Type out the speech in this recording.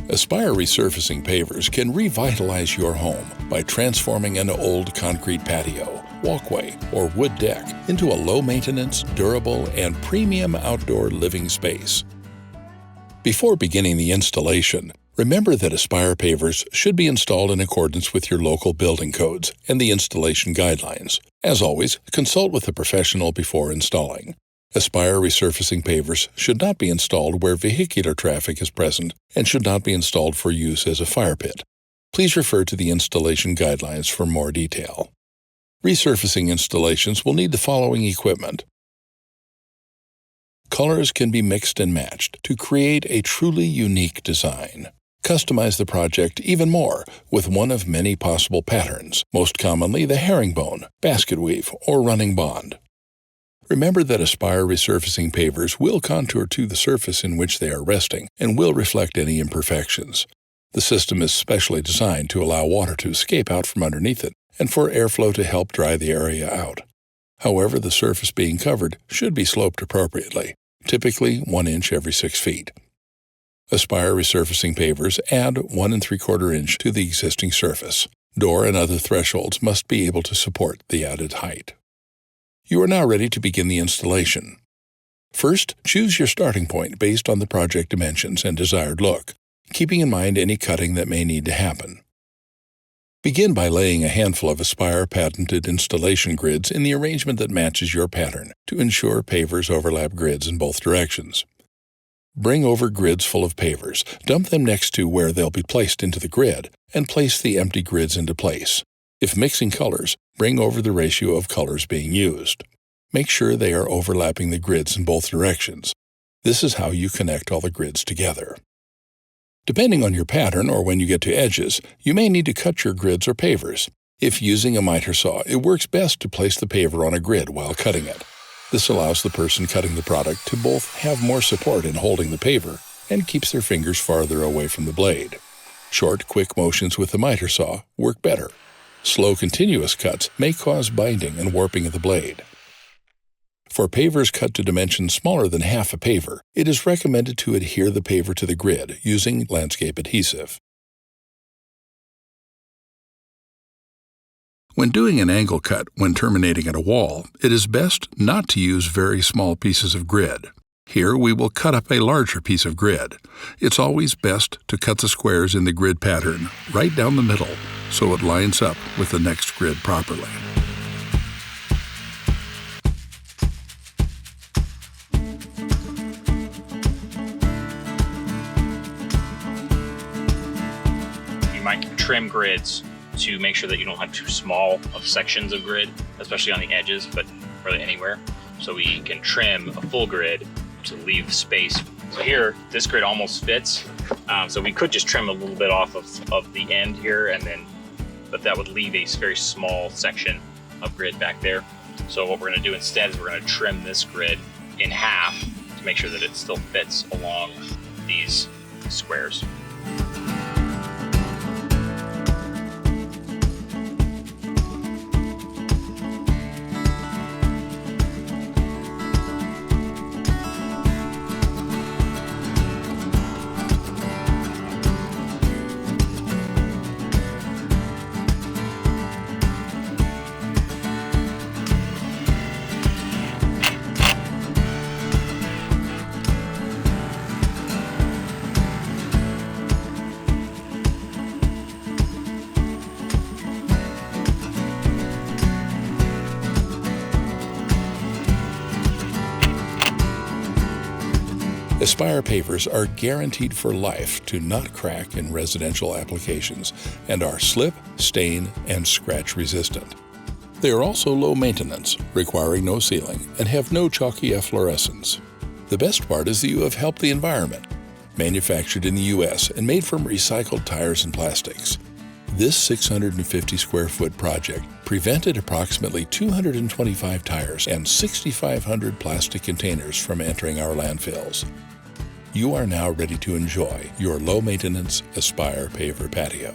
Aspire Resurfacing Pavers can revitalize your home by transforming an old concrete patio, walkway, or wood deck into a low-maintenance, durable, and premium outdoor living space. Before beginning the installation, remember that Aspire Pavers should be installed in accordance with your local building codes and the installation guidelines. As always, consult with a professional before installing. Aspire Resurfacing Pavers should not be installed where vehicular traffic is present and should not be installed for use as a fire pit. Please refer to the installation guidelines for more detail. Resurfacing installations will need the following equipment. Colors can be mixed and matched to create a truly unique design. Customize the project even more with one of many possible patterns, most commonly the herringbone, basket weave, or running bond. Remember that Aspire Resurfacing Pavers will contour to the surface in which they are resting and will reflect any imperfections. The system is specially designed to allow water to escape out from underneath it and for airflow to help dry the area out. However, the surface being covered should be sloped appropriately, typically 1 inch every 6 feet. Aspire Resurfacing Pavers add 1 3/4 inch to the existing surface. Door and other thresholds must be able to support the added height. You are now ready to begin the installation. First, choose your starting point based on the project dimensions and desired look, keeping in mind any cutting that may need to happen. Begin by laying a handful of Aspire patented installation grids in the arrangement that matches your pattern to ensure pavers overlap grids in both directions. Bring over grids full of pavers, dump them next to where they'll be placed into the grid, and place the empty grids into place. If mixing colors, bring over the ratio of colors being used. Make sure they are overlapping the grids in both directions. This is how you connect all the grids together. Depending on your pattern or when you get to edges, you may need to cut your grids or pavers. If using a miter saw, it works best to place the paver on a grid while cutting it. This allows the person cutting the product to both have more support in holding the paver and keeps their fingers farther away from the blade. Short, quick motions with the miter saw work better. Slow, continuous cuts may cause binding and warping of the blade. For pavers cut to dimensions smaller than half a paver, it is recommended to adhere the paver to the grid using landscape adhesive. When doing an angle cut when terminating at a wall, it is best not to use very small pieces of grid. Here we will cut up a larger piece of grid. It's always best to cut the squares in the grid pattern right down the middle so it lines up with the next grid properly. You might trim grids to make sure that you don't have too small of sections of grid, especially on the edges, but really anywhere. So we can trim a full grid to leave space. So here, this grid almost fits. So we could just trim a little bit off of the end here, but that would leave a very small section of grid back there. So what we're gonna do instead is we're gonna trim this grid in half to make sure that it still fits along these squares. Aspire pavers are guaranteed for life to not crack in residential applications and are slip, stain, and scratch resistant. They are also low maintenance, requiring no sealing, and have no chalky efflorescence. The best part is that you have helped the environment. Manufactured in the U.S. and made from recycled tires and plastics. This 650 square foot project prevented approximately 225 tires and 6,500 plastic containers from entering our landfills. You are now ready to enjoy your low-maintenance Aspire paver patio.